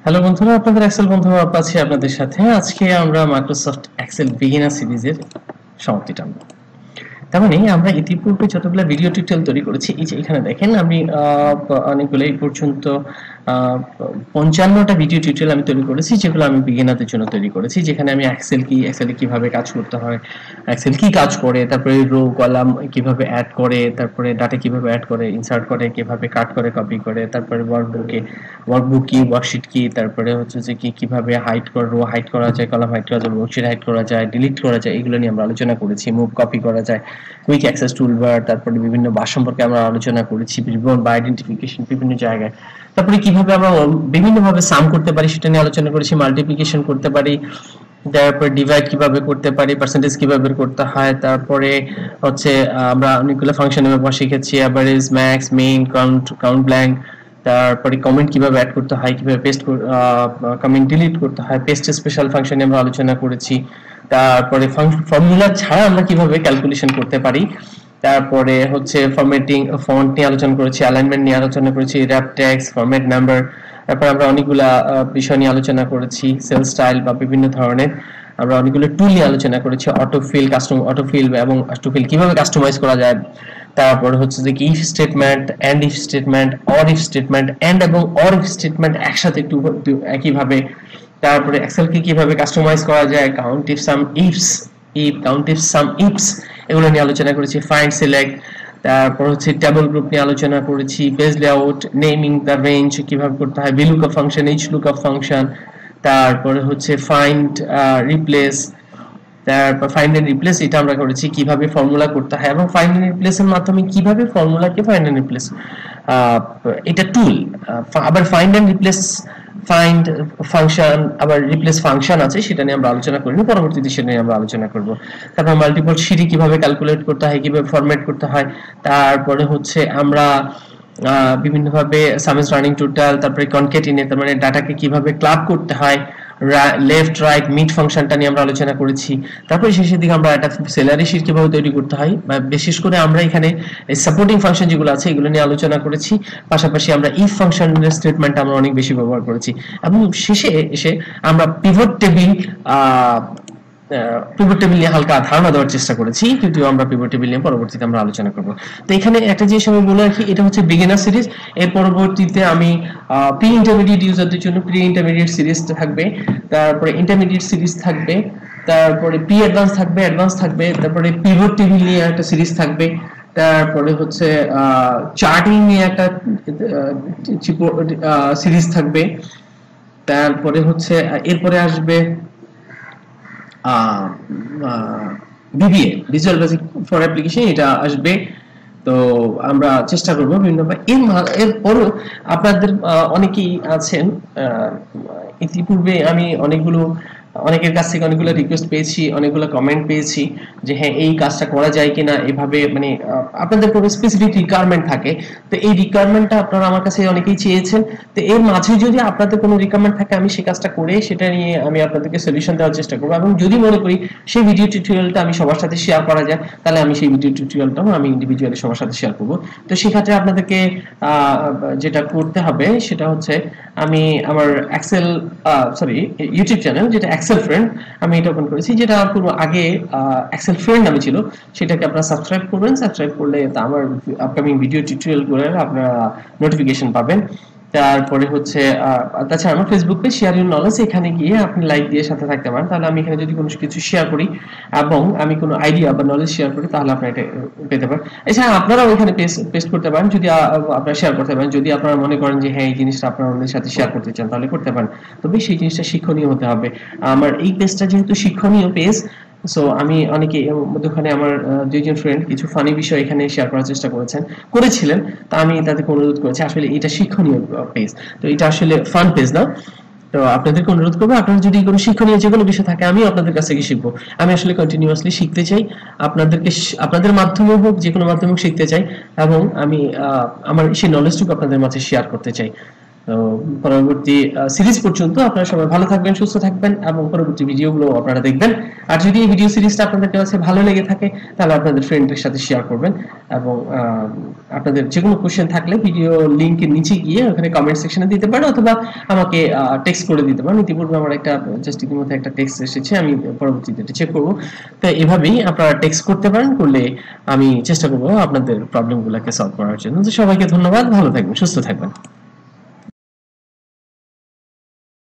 Hello বন্ধুরা, আপনাদের Excel বন্ধু আছি আপনাদের সাথে। আজকে আমরা মাইক্রোসফট এক্সেল বিগিনার সিরিজের সমাপ্তি টানব। তার মানে আমরা ইতিপূর্বে যতগুলো ভিডিও টিউটোরিয়াল তৈরি করেছি, এই যে এখানে দেখেন আমি অনেকগুলো এই পর্যন্ত 55টা ভিডিও টিউটোরিয়াল আমি তৈরি করেছি, যেগুলো আমি বিগিনারদের জন্য তৈরি করেছি। যেখানে আমি এক্সেলে কিভাবে কাজ করতে হয়, এক্সেল কি কাজ করে, তারপরে রো কলাম কিভাবে অ্যাড করে, তারপরে ডাটা কিভাবে অ্যাড করে, ইনসার্ট করে, কিভাবে কাট করে, কপি করে, তারপরে ওয়ার্কবুক কি, ওয়ার্কশিট কি, তারপরে হচ্ছে যে কিভাবে হাইড করা, রো হাইড করা যায়, কলাম হাইড করা যায়, ওয়ার্কশিট হাইড করা যায়, ডিলিট করা যায়, এগুলো নিয়ে আমরা আলোচনা করেছি। মুভ কপি করা যায়, কুইক অ্যাক্সেস টুলবার, তারপরে বিভিন্ন বার সম্পর্কে আমরা আলোচনা করেছি, বিভিন্ন বার আইডেন্টিফিকেশন বিভিন্ন জায়গায়। তারপরে কিভাবে আমরা বিভিন্নভাবে সাম করতে পারি সেটা নিয়ে আলোচনা করেছি, মাল্টিপ্লিকেশন করতে পারি, তারপর ডিভাইড কিভাবে করতে পারি, পার্সেন্টেজ কিভাবে করতে হয়, তারপরে হচ্ছে আমরা অনেকগুলো ফাংশনের ব্যবহার শিখেছি, অ্যাভারেজ, ম্যাক্স, মিন, কাউন্ট ব্ল্যাঙ্ক, তারপরে কমেন্ট কিভাবে অ্যাড করতে হয়, কিভাবে পেস্ট কমেন্ট ডিলিট করতে হয়, পেস্ট স্পেশাল ফাংশন নিয়ে আমরা আলোচনা করেছি। তারপরে ফর্মুলা ছাড়া আমরা কিভাবে ক্যালকুলেশন করতে পারি, তারপরে হচ্ছে ফরম্যাটিং, ফন্ট নিয়ে আলোচনা করেছি, অ্যালাইনমেন্ট নিয়ে আলোচনা করেছি, র‍্যাপ টেক্সট, ফরম্যাট নাম্বার। তারপর আমরা অনেকগুলা বিষয় নিয়ে আলোচনা করেছি, সেল স্টাইল বা বিভিন্ন ধরনের। আমরা অনেকগুলো টুল নিয়ে আলোচনা করেছি, অটোফিল এবং অটোফিল কিভাবে কাস্টমাইজ করা যায়। তারপর হচ্ছে যে if statement, and if statement, or if statement, and এবং অর ইফ স্টেটমেন্ট একসাথে একটু একইভাবে। তারপরে এক্সেল কে কিভাবে কাস্টমাইজ করা যায়, count if some ifs, count if some ifs, এগুলো নিয়ে আলোচনা করেছি, ফাইন্ড সিলেক্ট। তারপর হচ্ছে টেবল গ্রুপ নিয়ে আলোচনা করেছি, page layout, naming the range কিভাবে করতে হয়, VLOOKUP function, H lookup function. তারপরে হচ্ছে ফাইন্ড রিপ্লেস, তারপর ফাইন্ড এন্ড রিপ্লেস এটা আমরা করেছি, কিভাবে ফর্মুলা করতে হয় এবং ফাইন্ড এন্ড রিপ্লেস এর মাধ্যমে কিভাবে ফর্মুলাকে ফাইন্ড এন্ড রিপ্লেস, এটা টুল। আবার find and replace, find function, আবার রিপ্লেস ফাংশন আছে, সেটা নিয়ে আমরা আলোচনা করিনি, পরবর্তীতে সেটা নিয়ে আমরা আলোচনা করব। তারপর মাল্টিপল সিরি কিভাবে ক্যালকুলেট করতে হয়, কিভাবে ফরম্যাট করতে হয়। তারপরে হচ্ছে আমরা বিভিন্নভাবে সামেস রানিং টোটাল, তারপরে কনক্যাটিনেট, তার মানে ডাটাকে কিভাবে ক্লাব করতে হয়, লেফট রাইট মিড ফাংশনটা নিয়ে আমরা আলোচনা করেছি। তারপরে শেষের দিকে আমরা একটা সেলারি শীট কিভাবে তৈরি করতে হয়, বিশেষ করে আমরা এখানে সাপোর্টিং ফাংশন যেগুলো আছে এগুলো নিয়ে আলোচনা করেছি। পাশাপাশি আমরা ইফ ফাংশনের স্টেটমেন্ট আমরা অনেক বেশি ব্যবহার করেছি এবং শেষে এসে আমরা পিভট টেবিল নিয়ে হালকা ধারণা দেওয়ার চেষ্টা করেছি, যদিও আমরা পিভট টেবিল নিয়ে পরবর্তীতে আমরা আলোচনা করব। তো এখানে একটা জিনিস আমি বলে রাখি, এটা হচ্ছে বিগিনার সিরিজ। এর পরবর্তীতে আমি প্রি ইন্টারমিডিয়েট ইউজারদের জন্য প্রি ইন্টারমিডিয়েট সিরিজ থাকবে, তারপরে ইন্টারমিডিয়েট সিরিজ থাকবে, তারপরে প্রি অ্যাডভান্স থাকবে, তারপরে পিভট টেবিল নিয়ে একটা সিরিজ থাকবে, তারপরে হচ্ছে চার্টিং নিয়ে একটা সিরিজ থাকবে, তারপরে হচ্ছে এরপরে আসবে BBA, visual basic for application, এটা আসবে। তো আমরা চেষ্টা করবো বিভিন্নভাবে। এরপরও আপনাদের অনেকেই আছেন, ইতিপূর্বে আমি অনেকের কাছ থেকে অনেকগুলো রিকোয়েস্ট পেয়েছি, অনেকগুলো কমেন্ট পেয়েছি যে হ্যাঁ এই কাজটা করা যায় কিনা, এভাবে মানে আপনাদের কোনো স্পেসিফিক রিকোয়ারমেন্ট থাকে। তো এই রিকোয়ারমেন্টটা আপনারা আমার কাছে অনেকেই চেয়েছেন। তো এর মাঝে যদি আপনাদের কোনো রিকোয়ারমেন্ট থাকে, আমি সেই কাজটা করে সেটা নিয়ে আমি আপনাদেরকে সলিউশন দেওয়ার চেষ্টা করবো। এবং যদি মনে করি সেই ভিডিও টিউটোরিয়ালটা আমি সবার সাথে শেয়ার করা যায়, তাহলে আমি সেই ভিডিও টিউটোরিয়ালটাও আমি ইন্ডিভিজুয়ালি সবার সাথে শেয়ার করবো। তো সেক্ষেত্রে আপনাদেরকে যেটা করতে হবে সেটা হচ্ছে, আমি আমার ইউটিউব চ্যানেল যেটা এক্সেল ফ্রেন্ড, আমি এটা ওপেন করেছি, যেটা পুরো আগে এক্সেল ফ্রেন্ড নামে ছিল, সেটাকে আপনারা সাবস্ক্রাইব করবেন। সাবস্ক্রাইব করলে আমার আপকামিং ভিডিও টিউটোরিয়ালগুলোর আপনারা নোটিফিকেশন পাবেন। তারপরে হচ্ছে তাছাড়া আমার Facebook page share your knowledge, এখানে গিয়ে আপনি লাইক দিয়ে সাথে থাকতে পারেন। তাহলে আমি এখানে যদি কোনো কিছু শেয়ার করি এবং আমি কোনো আইডিয়া বা নলেজ শেয়ার করি, তাহলে আপনারা এটা পেতে পারেন। এছাড়া আপনারাও এখানে পেস্ট করতে পারেন, যদি আপনারা শেয়ার করতে পারেন, যদি আপনারা মনে করেন যে হ্যাঁ এই জিনিসটা আপনারা অন্যদের সাথে শেয়ার করতে চান, তাহলে করতে পারেন। তবে সেই জিনিসটা শিক্ষণীয় হতে হবে। আমার এই পেজটা যেহেতু শিক্ষণীয় পেজ, সো আমি অনেকে ওখানে আমার দুইজন ফ্রেন্ড কিছু ফানি বিষয় এখানে শেয়ার করার চেষ্টা করেছিলেন। তা আমি তাদেরকে অনুরোধ করেছি, আসলে এটা শিক্ষণীয় পেজ, তো এটা আসলে ফান পেজ না। তো আপনাদেরকে অনুরোধ করবো, আপনারা যদি কোনো শিক্ষণীয় যে কোনো বিষয় থাকে, আমি আপনাদের কাছ থেকে শিখবো। আমি আসলে কন্টিনিউয়াসলি শিখতে চাই, আপনাদের মাধ্যমে হোক, যে কোনো মাধ্যমে শিখতে চাই, এবং আমি আমার সেই নলেজটুকু আপনাদের মাঝে শেয়ার করতে চাই। তো পরবর্তী সিরিজ পর্যন্ত আপনারা সবাই ভালো থাকবেন, সুস্থ থাকবেন এবং পরবর্তী ভিডিওগুলো আপনারা দেখবেন। আর যদি এই ভিডিও সিরিজটা আপনাদের কাছে ভালো লেগে থাকে তাহলে আপনাদের ফ্রেন্ডদের সাথে শেয়ার করবেন এবং আপনাদের যে কোনো কোশ্চেন থাকলে ভিডিও লিংকের নিচে গিয়ে ওখানে কমেন্ট সেকশনে দিতে পারেন অথবা আমাকে টেক্সট করে দিতে পারেন। ইতিপূর্বে আমার একটা জাস্ট ইতিমধ্যে একটা টেক্সট এসেছে, আমি পরবর্তীতে এটা চেক করব। তো এভাবেই আপনারা টেক্সট করতে পারেন, করলে আমি চেষ্টা করব আপনাদের প্রবলেমগুলোকে সলভ করার জন্য। তো সবাইকে ধন্যবাদ, ভালো থাকবেন, সুস্থ থাকবেন।